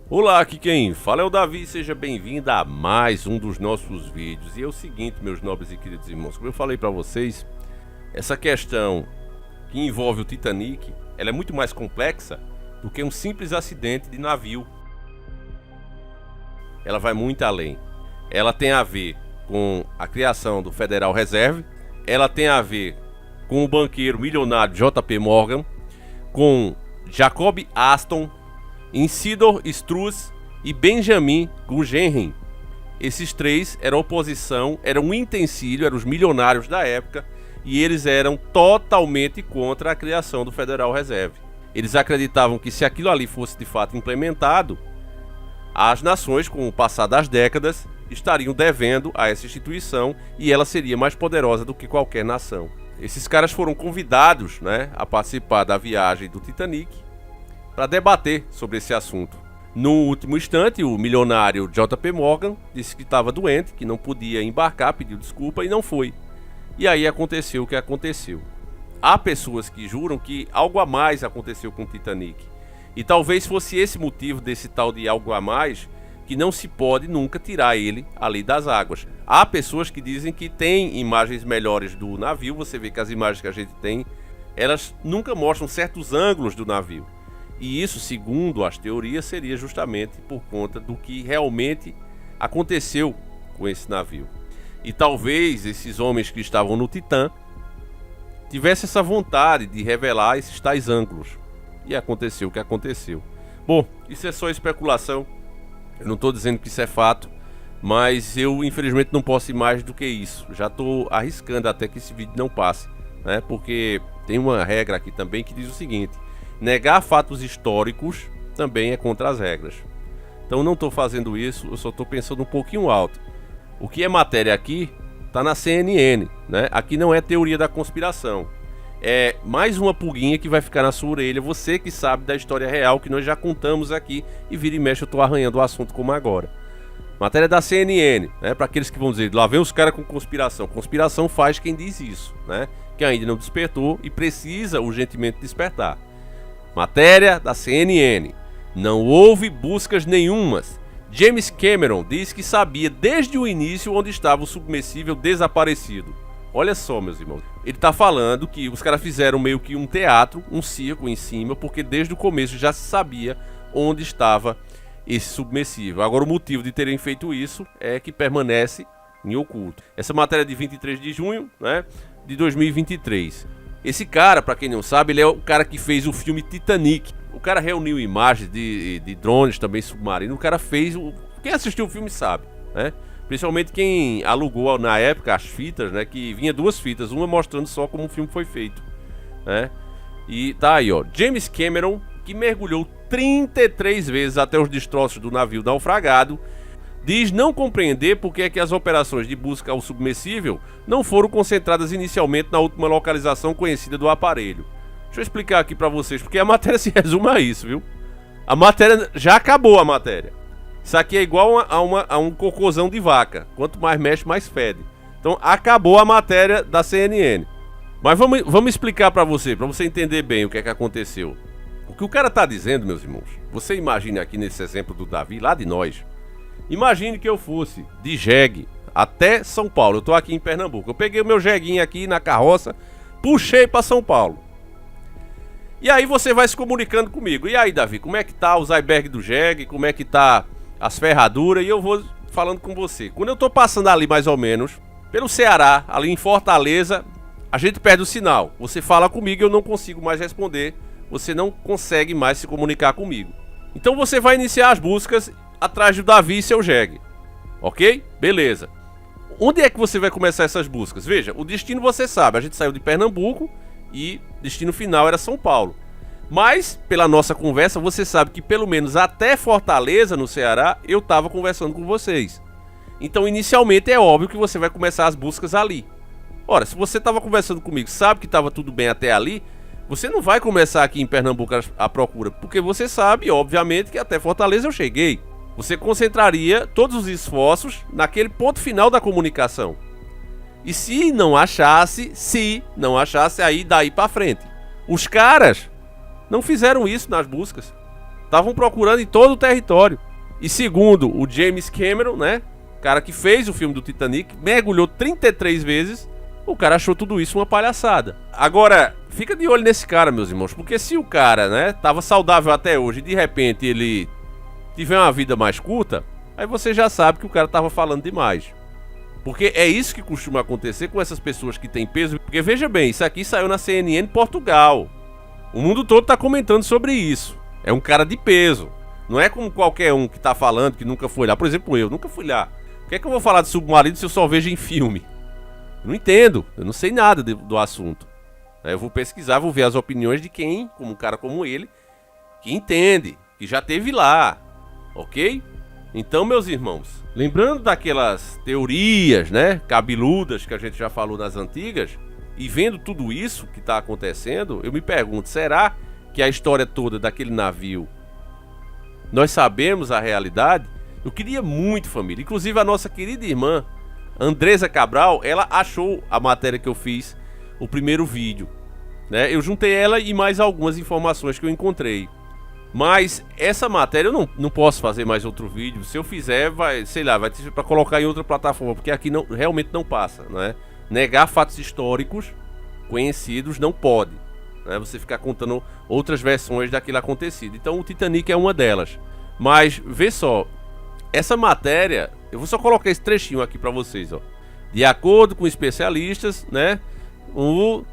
Olá, aqui quem fala é o Davi, seja bem-vindo a mais um dos nossos vídeos. E é o seguinte, meus nobres e queridos irmãos, como eu falei para vocês, essa questão que envolve o Titanic, ela é muito mais complexa do que um simples acidente de navio. Ela vai muito além. Ela tem a ver com a criação do Federal Reserve, ela tem a ver com o banqueiro milionário JP Morgan, com Jacob Astor, Isidor Straus e Benjamin Guggenheim. Esses três eram oposição, eram um utensílio, eram os milionários da época, e eles eram totalmente contra a criação do Federal Reserve. Eles acreditavam que se aquilo ali fosse de fato implementado, as nações, com o passar das décadas, estariam devendo a essa instituição e ela seria mais poderosa do que qualquer nação. Esses caras foram convidados, a participar da viagem do Titanic para debater sobre esse assunto. No último instante, o milionário JP Morgan disse que estava doente, que não podia embarcar, pediu desculpa e não foi. E aí aconteceu o que aconteceu. Há pessoas que juram que algo a mais aconteceu com o Titanic. E talvez fosse esse motivo desse tal de algo a mais, que não se pode nunca tirar ele ali das águas. Há pessoas que dizem que tem imagens melhores do navio. Você vê que as imagens que a gente tem, elas nunca mostram certos ângulos do navio. E isso, segundo as teorias, seria justamente por conta do que realmente aconteceu com esse navio. E talvez esses homens que estavam no Titã tivessem essa vontade de revelar esses tais ângulos. E aconteceu o que aconteceu. Bom, isso é só especulação. Eu não estou dizendo que isso é fato, mas eu infelizmente não posso ir mais do que isso. Já estou arriscando até que esse vídeo não passe, porque tem uma regra aqui também que diz o seguinte: negar fatos históricos também é contra as regras. Então não estou fazendo isso, eu só estou pensando um pouquinho alto. O que é matéria aqui está na CNN, Aqui não é teoria da conspiração. É mais uma pulguinha que vai ficar na sua orelha. Você que sabe da história real que nós já contamos aqui, e vira e mexe eu estou arranhando o assunto como agora. Matéria da CNN, para aqueles que vão dizer, lá vem os caras com conspiração. Conspiração faz quem diz isso, que ainda não despertou e precisa urgentemente despertar. Matéria da CNN. Não houve buscas nenhumas. James Cameron diz que sabia desde o início onde estava o submersível desaparecido. Olha só, meus irmãos. Ele está falando que os caras fizeram meio que um teatro, um circo em cima, porque desde o começo já se sabia onde estava esse submersível. Agora, o motivo de terem feito isso é que permanece em oculto. Essa matéria é de 23 de junho, de 2023. Esse cara, para quem não sabe, ele é o cara que fez o filme Titanic. O cara reuniu imagens de drones também submarinos. O cara fez... Quem assistiu o filme sabe, Principalmente quem alugou na época as fitas, que vinha duas fitas, uma mostrando só como o filme foi feito, E tá aí, ó, James Cameron, que mergulhou 33 vezes até os destroços do navio naufragado, diz não compreender porque é que as operações de busca ao submersível não foram concentradas inicialmente na última localização conhecida do aparelho. Deixa eu explicar aqui pra vocês, porque a matéria se resume a isso, viu? A matéria, já acabou a matéria. Isso aqui é igual a um cocôzão de vaca. Quanto mais mexe, mais fede. Então acabou a matéria da CNN. Mas vamos explicar pra você entender bem o que é que aconteceu. O que o cara tá dizendo, meus irmãos, você imagine aqui nesse exemplo do Davi, lá de nós. Imagine que eu fosse de jegue até São Paulo. Eu tô aqui em Pernambuco. Eu peguei o meu jeguinho aqui na carroça, puxei pra São Paulo. E aí você vai se comunicando comigo. E aí, Davi, como é que tá os icebergs do jegue? Como é que tá as ferraduras? E eu vou falando com você. Quando eu tô passando ali mais ou menos pelo Ceará, ali em Fortaleza, a gente perde o sinal. Você fala comigo e eu não consigo mais responder. Você não consegue mais se comunicar comigo. Então você vai iniciar as buscas atrás do Davi e seu jegue. Ok? Beleza. Onde é que você vai começar essas buscas? Veja, o destino você sabe. A gente saiu de Pernambuco e destino final era São Paulo. Mas, pela nossa conversa, você sabe que pelo menos até Fortaleza, no Ceará, eu estava conversando com vocês. Então, inicialmente, é óbvio que você vai começar as buscas ali. Ora, se você estava conversando comigo, sabe que estava tudo bem até ali, você não vai começar aqui em Pernambuco a procura, porque você sabe, obviamente, que até Fortaleza eu cheguei. Você concentraria todos os esforços naquele ponto final da comunicação. E se não achasse, aí daí para frente. Os caras não fizeram isso nas buscas. Estavam procurando em todo o território. E segundo o James Cameron, né, cara que fez o filme do Titanic, mergulhou 33 vezes, o cara achou tudo isso uma palhaçada. Agora, fica de olho nesse cara, meus irmãos, porque se o cara, né, tava saudável até hoje e de repente ele tiver uma vida mais curta, aí você já sabe que o cara tava falando demais. Porque é isso que costuma acontecer com essas pessoas que têm peso. Porque veja bem, isso aqui saiu na CNN Portugal. O mundo todo tá comentando sobre isso. É um cara de peso. Não é como qualquer um que tá falando que nunca foi lá. Por exemplo, eu nunca fui lá. Por que é que eu vou falar de submarino se eu só vejo em filme? Eu não entendo. Eu não sei nada do assunto. Eu vou pesquisar, vou ver as opiniões de quem, como um cara como ele, que entende, que já teve lá. Ok? Então, meus irmãos, lembrando daquelas teorias, né, cabeludas que a gente já falou nas antigas, e vendo tudo isso que está acontecendo, eu me pergunto, será que a história toda daquele navio, nós sabemos a realidade? Eu queria muito, família, inclusive a nossa querida irmã, Andresa Cabral, ela achou a matéria que eu fiz, o primeiro vídeo, né? Eu juntei ela e mais algumas informações que eu encontrei. Mas essa matéria eu não posso fazer mais outro vídeo. Se eu fizer, vai, sei lá, vai ter para colocar em outra plataforma, porque aqui não, realmente não passa, né? Negar fatos históricos conhecidos não pode, né? Você ficar contando outras versões daquilo acontecido. Então o Titanic é uma delas. Mas vê só, essa matéria, eu vou só colocar esse trechinho aqui para vocês, ó. De acordo com especialistas, né? O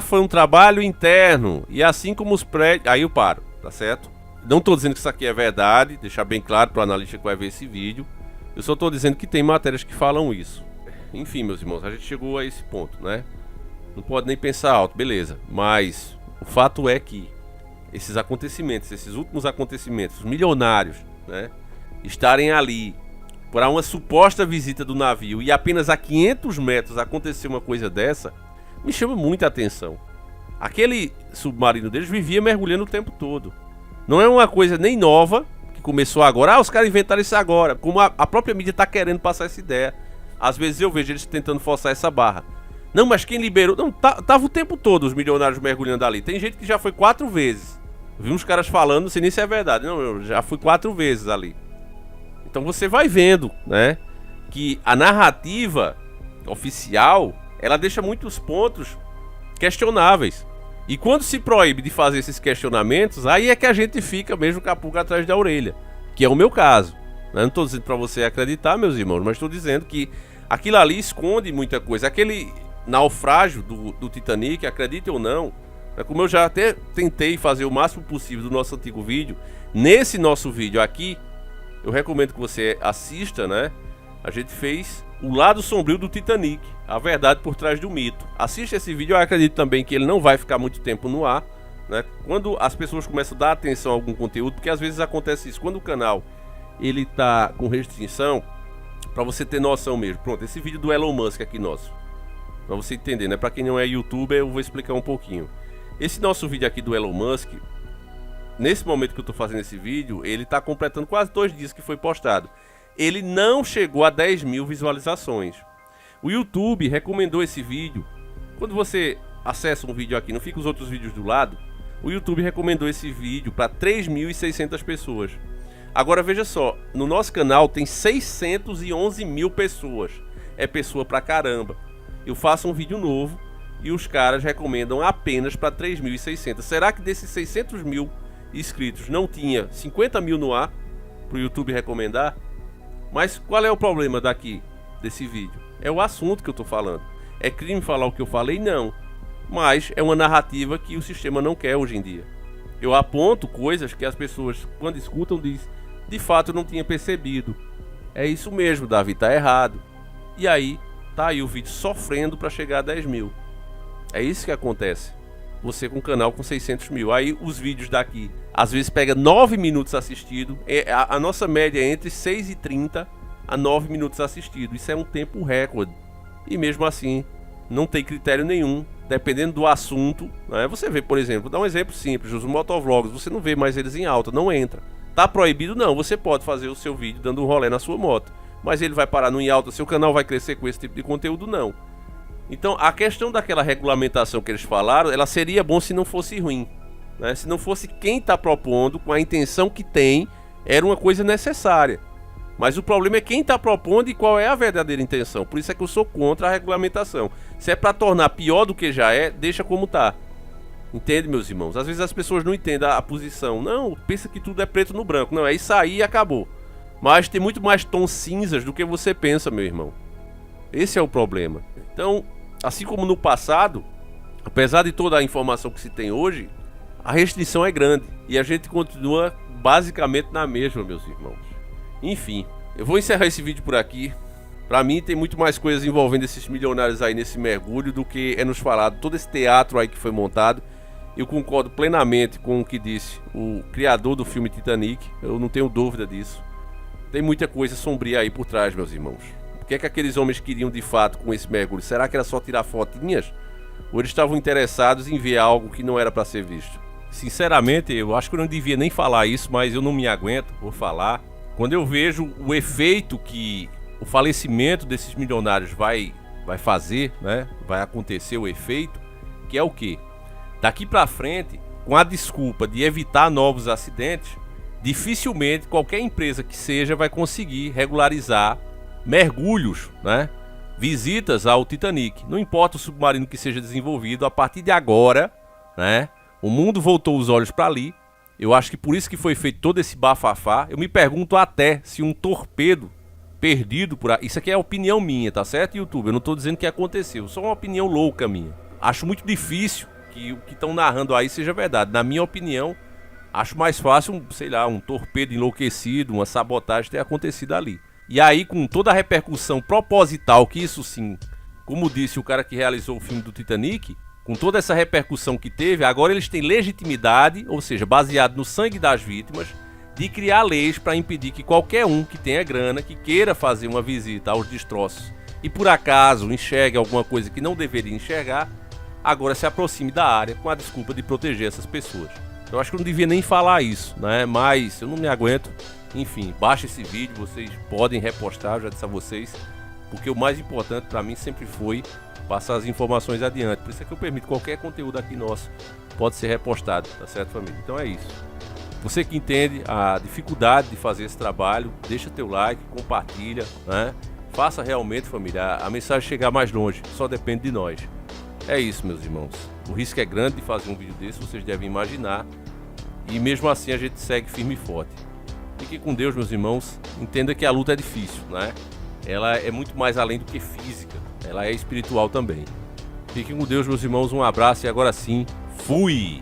foi um trabalho interno e assim como os prédios, aí eu paro. Tá certo? Não tô dizendo que isso aqui é verdade, deixar bem claro para o analista que vai ver esse vídeo. Eu só tô dizendo que tem matérias que falam isso. Enfim, meus irmãos, a gente chegou a esse ponto, né? Não pode nem pensar alto, beleza. Mas o fato é que esses acontecimentos, esses últimos acontecimentos, os milionários, né, estarem ali para uma suposta visita do navio e apenas a 500 metros acontecer uma coisa dessa, me chama muita atenção. Aquele submarino deles vivia mergulhando o tempo todo. Não é uma coisa nem nova, que começou agora. Os caras inventaram isso agora. Como a própria mídia está querendo passar essa ideia. Às vezes eu vejo eles tentando forçar essa barra. Não, mas quem liberou... Não, tava o tempo todo os milionários mergulhando ali. Tem gente que já foi 4 vezes. Vi uns caras falando, não sei nem se é verdade. Não, eu já fui 4 vezes ali. Então você vai vendo, né, que a narrativa oficial, ela deixa muitos pontos questionáveis. E quando se proíbe de fazer esses questionamentos, aí é que a gente fica mesmo com a pulga atrás da orelha, que é o meu caso. Eu não estou dizendo para você acreditar, meus irmãos, mas estou dizendo que aquilo ali esconde muita coisa. Aquele naufrágio do Titanic, acredite ou não, como eu já até tentei fazer o máximo possível do nosso antigo vídeo, nesse nosso vídeo aqui, eu recomendo que você assista, né? A gente fez o lado sombrio do Titanic, a verdade por trás do mito. Assista esse vídeo, eu acredito também que ele não vai ficar muito tempo no ar, né? Quando as pessoas começam a dar atenção a algum conteúdo, porque às vezes acontece isso, quando o canal ele tá com restrição, para você ter noção mesmo. Pronto, esse vídeo do Elon Musk aqui nosso, para você entender, né? Para quem não é youtuber, eu vou explicar um pouquinho. Esse nosso vídeo aqui do Elon Musk, nesse momento que eu tô fazendo esse vídeo, ele tá completando quase 2 dias que foi postado. Ele não chegou a 10 mil visualizações. O YouTube recomendou esse vídeo. Quando você acessa um vídeo aqui, não fica os outros vídeos do lado, o YouTube recomendou esse vídeo para 3.600 pessoas. Agora veja só, no nosso canal tem 611 mil pessoas. É pessoa pra caramba. Eu faço um vídeo novo e os caras recomendam apenas para 3.600. Será que desses 600 mil inscritos não tinha 50 mil no ar pro YouTube recomendar? Mas qual é o problema desse vídeo? É o assunto que eu tô falando. É crime falar o que eu falei? Não. Mas é uma narrativa que o sistema não quer hoje em dia. Eu aponto coisas que as pessoas, quando escutam, dizem: de fato eu não tinha percebido. É isso mesmo, Davi, tá errado. E aí, tá aí o vídeo sofrendo para chegar a 10 mil. É isso que acontece. Você com um canal com 600 mil. Aí os vídeos daqui, às vezes pega 9 minutos assistido. A nossa média é entre 6h30 a 9 minutos assistido. Isso é um tempo recorde. E mesmo assim, não tem critério nenhum. Dependendo do assunto, né? Você vê, por exemplo, vou dar um exemplo simples, os motovlogs, você não vê mais eles em alta, não entra. Tá proibido? Não, você pode fazer o seu vídeo dando um rolê na sua moto. Mas ele vai parar no em alta, seu canal vai crescer com esse tipo de conteúdo? Não. Então, a questão daquela regulamentação que eles falaram, ela seria bom se não fosse ruim. né? Se não fosse quem está propondo, com a intenção que tem, era uma coisa necessária. Mas o problema é quem está propondo e qual é a verdadeira intenção. Por isso é que eu sou contra a regulamentação. Se é para tornar pior do que já é, deixa como está. Entende, meus irmãos? Às vezes as pessoas não entendem a posição. Não, pensa que tudo é preto no branco. Não, é isso aí e acabou. Mas tem muito mais tons cinzas do que você pensa, meu irmão. Esse é o problema. Então, assim como no passado, apesar de toda a informação que se tem hoje, a restrição é grande. E a gente continua basicamente na mesma, meus irmãos. Enfim, eu vou encerrar esse vídeo por aqui. Pra mim tem muito mais coisas envolvendo esses milionários aí nesse mergulho do que é nos falado. Todo esse teatro aí que foi montado. Eu concordo plenamente com o que disse o criador do filme Titanic. Eu não tenho dúvida disso. Tem muita coisa sombria aí por trás, meus irmãos. O que é que aqueles homens queriam de fato com esse mergulho? Será que era só tirar fotinhas? Ou eles estavam interessados em ver algo que não era pra ser visto? Sinceramente, eu acho que eu não devia nem falar isso, mas eu não me aguento, vou falar. Quando eu vejo o efeito que o falecimento desses milionários vai fazer, né? Vai acontecer o efeito, que é o quê? Daqui pra frente, com a desculpa de evitar novos acidentes, dificilmente qualquer empresa que seja vai conseguir regularizar mergulhos, né? Visitas ao Titanic. Não importa o submarino que seja desenvolvido, a partir de agora, né? O mundo voltou os olhos para ali. Eu acho que por isso que foi feito todo esse bafafá. Eu me pergunto até se um torpedo perdido por aí... Isso aqui é opinião minha, tá certo, YouTube? Eu não tô dizendo que aconteceu, só uma opinião louca minha. Acho muito difícil que o que estão narrando aí seja verdade. Na minha opinião, acho mais fácil, sei lá, um torpedo enlouquecido, uma sabotagem ter acontecido ali. E aí, com toda a repercussão proposital que isso sim, como disse o cara que realizou o filme do Titanic... Com toda essa repercussão que teve, agora eles têm legitimidade, ou seja, baseado no sangue das vítimas, de criar leis para impedir que qualquer um que tenha grana, que queira fazer uma visita aos destroços e por acaso enxergue alguma coisa que não deveria enxergar, agora se aproxime da área com a desculpa de proteger essas pessoas. Eu acho que eu não devia nem falar isso, né? Mas eu não me aguento. Enfim, baixa esse vídeo, vocês podem repostar, eu já disse a vocês, porque o mais importante para mim sempre foi passar as informações adiante. Por isso é que eu permito qualquer conteúdo aqui nosso pode ser repostado, tá certo, família? Então é isso. Você que entende a dificuldade de fazer esse trabalho, deixa teu like, compartilha, né? Faça realmente, família, a mensagem chegar mais longe. Só depende de nós. É isso, meus irmãos. O risco é grande de fazer um vídeo desse, vocês devem imaginar. E mesmo assim a gente segue firme e forte. Fique com Deus, meus irmãos. Entenda que a luta é difícil, né? Ela é muito mais além do que física. Ela é espiritual também. Fiquem com Deus, meus irmãos. Um abraço e agora sim, fui!